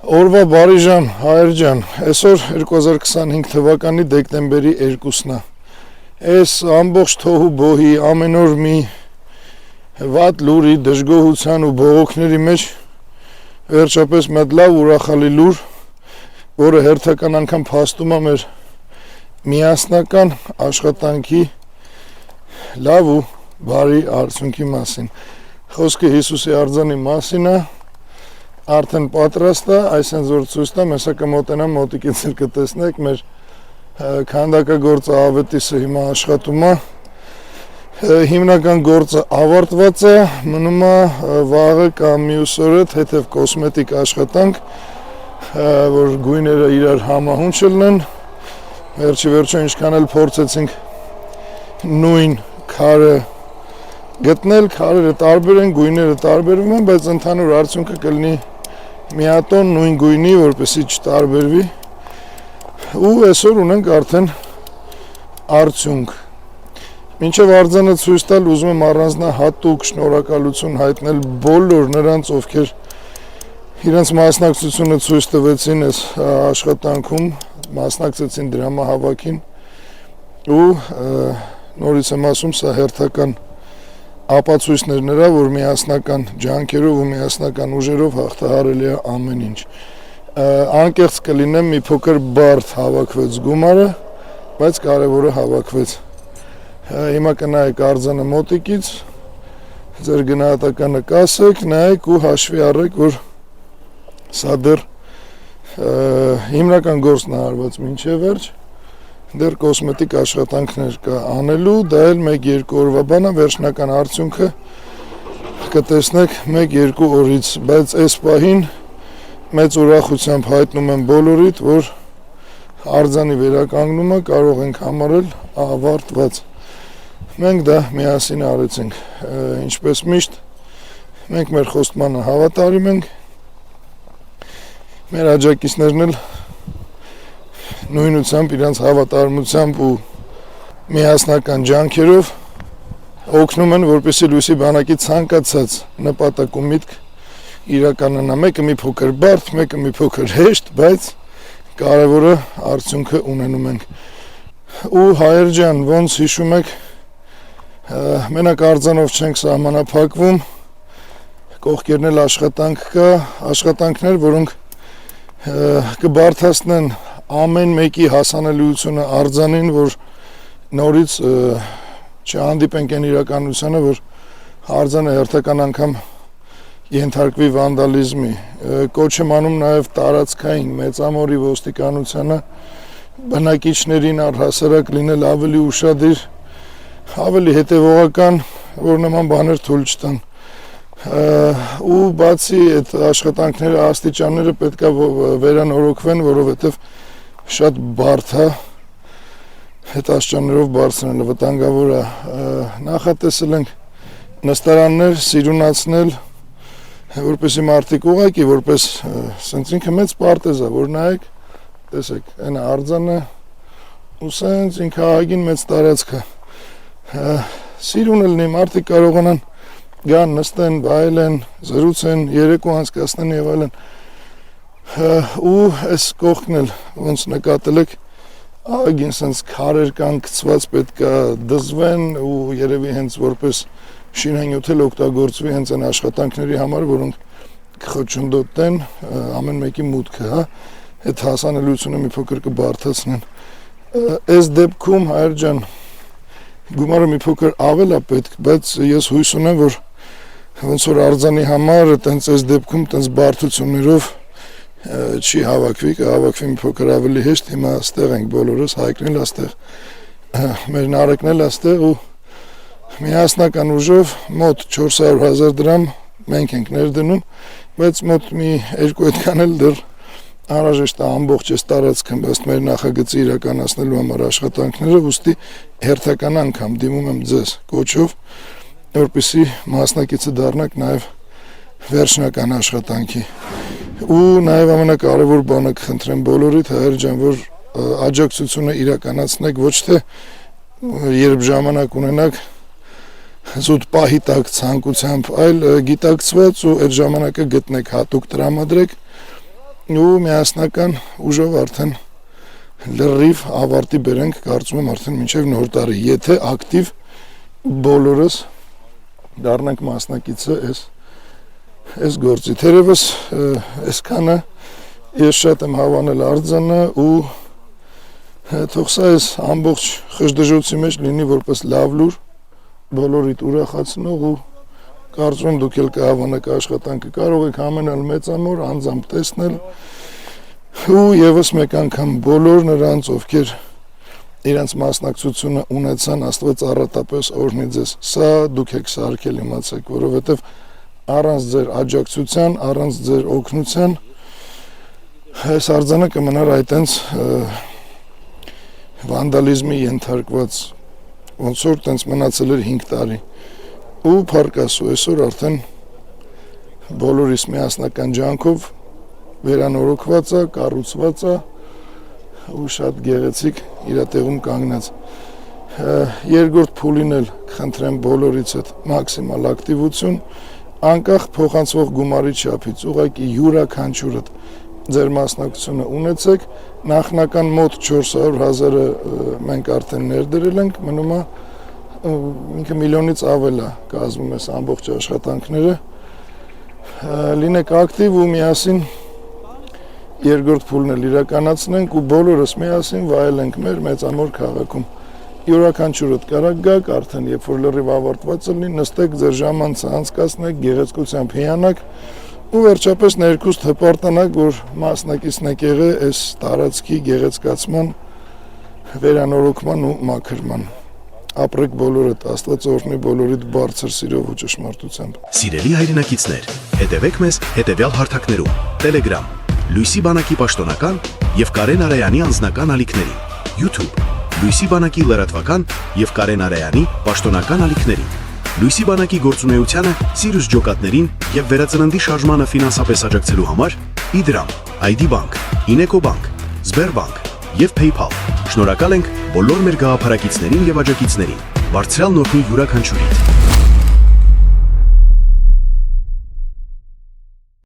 Օրվա բարի ջան, հայր ջան, այսօր 2025 թվականի դեկտեմբերի 2-ն է։ Այս ամբողջ թոհու բոհի ամեն օր մի վատ լուրի, դժգոհության ու բողոքների մեջ վերջապես մի հատ լավ ուրախալի լուր, որը հերթական անգամ փաստում է մեր միասնական աշխատանքի լավ ու բարի արդյունքի մասին։ Խոսքը Հիսուսի արձանի մասին է, արդեն պատրաստ է, այսինքն որ ցույց տա, մեսա կմոտենամ մոտիկից կտեսնեք, մեր քանդակագործը Ավետիսը հիմա աշխատում է, հիմնական գործը ավարտված է, մնում է վաղը կամ մյուս օրը թեթև կոսմետիկ աշխատանք, որ գույները իրար համահունչ լինեն, վերջը ինչքան էլ փորձեցինք նույն քարը գտնել, քարերը տարբեր են, գույները տարբերվում են, բայց ընդհանուր արդյունքը կլինի միատոն նույն գույնի, որպեսզի չտարբերվի, ու այսօր ունենք արդեն արդյունք։ Մինչև արձանը ցույց տալ, ուզում եմ առանձնահատուկ շնորհակալություն հայտնել բոլոր նրանց, ովքեր իրենց մասնակցությունը ցույց տվեցին այս աշխատանքում, մասնակցեցին դրամահավաքին ու նորից եմ ասում, սա հերթական ապացույցներ նրա, որ միասնական ջանքերով ու միասնական ուժերով հաղթահարելի է ամեն ինչ։ Անկեղծ կլինեմ, մի փոքր բարդ հավաքվեց գումարը, բայց կարևորը հավաքվեց։ Հիմա կնայեք արձանը մոտիկից, ձեր գնահատականը կասեք, նայեք ու հաշվի առեք, որ սա դեռ հիմնական գործն է արված մինչև վերջ, դեռ կոսմետիկ աշխատանքներ կա անելու, դա էլ 1-2 օրվա բան է, վերջնական արդյունքը կտեսնեք 1-2 օրից, բայց այս պահին մեծ ուրախությամբ հայտնում եմ բոլորիդ, որ արձանի վերականգնումը կարող ենք համարել ավարտված։ Մենք դա միասին արեցինք, ինչպես միշտ, մենք մեր խոստմանը հավատարիմ ենք, մեր աջակիցներն էլ նույնությամբ իրանց հավատարմությամբ ու միասնական ջանքերով օգնում են, որպեսզի լույսի բանակի ցանկացած նպատակ ու միտք իրականանա, մեկը մի փոքր բարդ, մեկը մի փոքր հեշտ, բայց կարևորը արդյունքը ունենում ենք։ Ու հայր ջան, ոնց հիշում եք, մենակ արձանով չենք սահմանափակվում, կողքերն էլ աշխատանք կա, աշխատանքներ, որոնք կբարդացնեն ամեն մեկի հասանելիությունը արձանին, որ նորից չհանդիպենք այն իրականությանը, որ արձանը հերթական անգամ ենթարկվի վանդալիզմի։ Կոչ եմ անում նաև տարածքային մեծամորի ոստիկանությանը բնակիչներին առհասարակ լինել ավելի ուշադիր, ավելի հետևողական, որ նման բաներ թույլ չտան։ Ու բացի այդ աշխատանքները, աստիճանները պետք է վերանորոգվեն, որովհետև շատ բարդ է այդ աստիճաններով բարձրանալը, վտանգավոր է։ Նախատեսել ենք նստարաններ սիրունացնել, որպեսզի մարդիկ ուղղակի, որպես սենց ինքը մեծ պարտեզ է, որ նայեք, տեսեք, այն արձանը ու սենց ինքը ահագին մեծ տարածք է։ Սիրուն լինի, մարդիկ կարողանան գան, նստեն, վայելեն, զրուցեն, երեկո անցկացնեն եւ այլն։ Ու այս կողքն էլ ոնց նկատել եք, ահագին սենց քարեր կան գցված, պետք է դզվեն ու երևի հենց որպես շինանյութ էլ օգտագործվի հենց այն աշխատանքների համար, որոնք կխոչընդոտեն ամեն մեկի մուտքը, հա, այդ հասանելիությունը մի փոքր կբարդացնեն։ Այս դեպքում հայր ջան, գումարը մի փոքր ավել է պետք, բայց ես հույս ունեմ, որ ոնց որ արձանի համար տենց այս դեպքում տենց բարդություններով չի հավաքվի, կհավաքվի մի փոքր ավելի հեշտ, հիմա ստեղ ենք բոլորս, Հայկն էլ աստեղ, մեր նարեկն էլ աստեղ ու միասնական ուժով մոտ 400,000 դրամ մենք ենք ներդնում, բայց մոտ մի 2 այդքան էլ դեռ անհրաժեշտ է ամբողջ այս տարածքը ըստ մեր նախագծի իրականացնելու համար աշխատանքները, ուստի հերթական անգամ դիմում եմ ձեզ կոչով, որպեսզի մասնակիցը դառնաք նաև վերջնական աշխատանքի։ Ու նաև ամենակարևոր բանը կխնդրեմ բոլորիդ, հայր ջան, որ աջակցությունը իրականացնեք ոչ թե երբ ժամանակ ունենաք զուտ պահի տակ ցանկությամբ, այլ գիտակցված ու այդ ժամանակը գտնեք, հատուկ տրամադրեք ու միասնական ուժով արդեն լրիվ ավարտի բերենք, կարծում եմ արդեն մինչև նոր տարի, եթե ակտիվ բոլորս դառնանք մասնակիցը այս գործի։ Թերևս այսքանը ես շատ եմ հավանել արձանը ու թող սա այս ամբողջ խժդժոցի մեջ լինի որպես լավ լուր, բոլորիդ ուրախացնող ու կարծում եմ դուք էլ կհավանեք աշխատանքը, կարող եք ամենալ մեծամոր անձամբ տեսնել ու եւս մեկ անգամ բոլոր նրանց, ովքեր իրենց մասնակցությունը ունեցան, Աստված առատապես օրհնի ձեզ։ Սա դուք եք սարքել, իմացեք, որովհետեւ առանց ձեր աջակցության, առանց ձեր օգնության այս արձանը կմնար այտենց վանդալիզմի ենթարկված, ոնց որ տենց մնացել էր 5 տարի։ Ու փառք Աստծո, այսօր արդեն բոլորիս միասնական ջանքով վերանորոգված է, կառուցված է ու շատ գեղեցիկ իր տեղում կանգնած։ Երկրորդ փուլին էլ կխնդրեմ բոլորից այդ մաքսիմալ ակտիվություն, անկախ փոխանցվող գումարի չափից, ուղղակի յուրաքանչյուրը ձեր մասնակցությունը ունեցեք, նախնական մոտ 400,000-ը մենք արդեն ներդրել ենք, մնում է ինքը միլիոնից ավել է կազմում այս ամբողջ աշխատանքները, լինեք ակտիվ ու միասին երկրորդ փուլն էլ իրականացնենք ու բոլորս միասին վայելենք մեր մեծամոր քաղաքում։ Յուրաքանչյուրդ կարակ գաք, արդեն երբ որ լրիվ ավարտված լինի, նստեք ձեր ժամանցը անցկացնեք, գեղեցկությամբ հիանաք ու վերջապես ներքուստ հպարտանաք, որ մասնակիցն եք եղել այս տարածքի գեղեցկացման, վերանորոգման ու մաքրման։ Ապրեք բոլորդ, Աստված օրհնի բոլորիդ բարձր սիրով ու ճշմարտությամբ։ Սիրելի հայրենակիցներ, հետևեք մեզ հետևյալ հարթակներում. Telegram, Լույսի բանակի պաշտոնական եւ Կարեն Արայանի անձնական ալիքներին, YouTube, Լույսի բանակի լրատվական եւ Կարեն Արայանի պաշտոնական ալիքներին, Լույսի բանակի գործունեությանը, Սիրուս ջոկատներին եւ վերածննդի շարժմանը ֆինանսապես աջակցելու համար Իդրամ, ID Bank, Ineco Bank, Sberbank եւ PayPal։ Շնորհակալ ենք բոլոր մեր գաղափարակիցներին եւ աջակիցներին։ Բարձրյալ նորհի յուրաքանչյուրիդ։